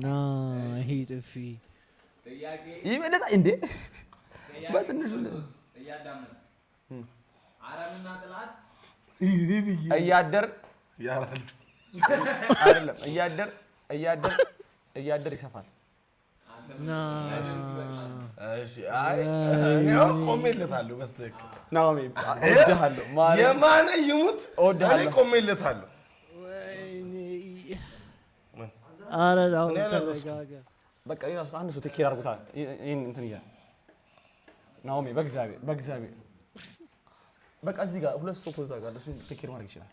ና ይሄ ጥፊ ይመለጣ እንዴ በትንሹ እያዳመጥ አረምና ጥላት እያደር ያራል አይደለም እያደር ይሰፋል ና እሺ አይ ነው ቆሜለታለሁ በስተክል ናኦሚ እወድሃለሁ ማርያም የማነ ይሙት እወድሃለሁ እኔ ቆሜለታለሁ ወይኔ አረዳው ተረጋጋ በቃ ይራስ አንድ ሰው ተኪር አርጉታ ይሄን እንትን ይያ ናኦሚ በእግዚአብሔር በቃ እዚህ ጋር ሁለት ሰው ኮዛ ጋር እሱ ተኪር ማድረግ ይችላል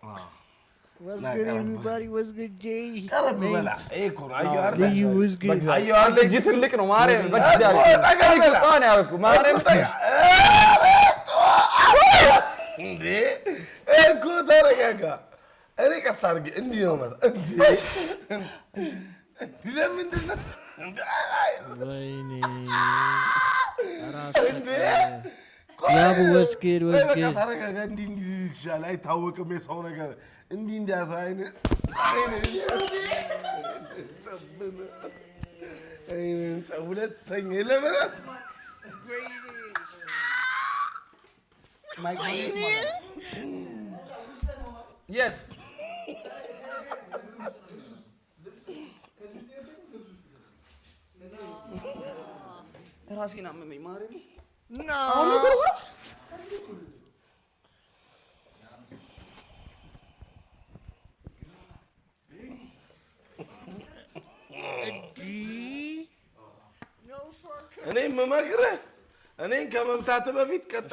Was good everybody was good Jay ቀረብ በላ እኮ ነው አየሁ አይደል Jay was good አየሁ አንተ እጅ ትልቅ ነው ማርያም በእግዚአብሔር ጣን ያርኩ ማርያም እንዴ እኮ ተረጋጋ እኔ ቀስ አድርጌ እንዲህ ነው ማለት እንዴ ለምንድን ነው ወይኔ እንዴ ያቡ was good ተረጋጋ እንዲህ ይሻል አይታወቅም የሰው ነገር እንዲህ እንዳታይነ አይኔ ሁለተኛ ለበራስ የት ራሴን አመመኝ ማርያም No እኔ መመክረህ እኔን ከመምታት በፊት ቀጣይ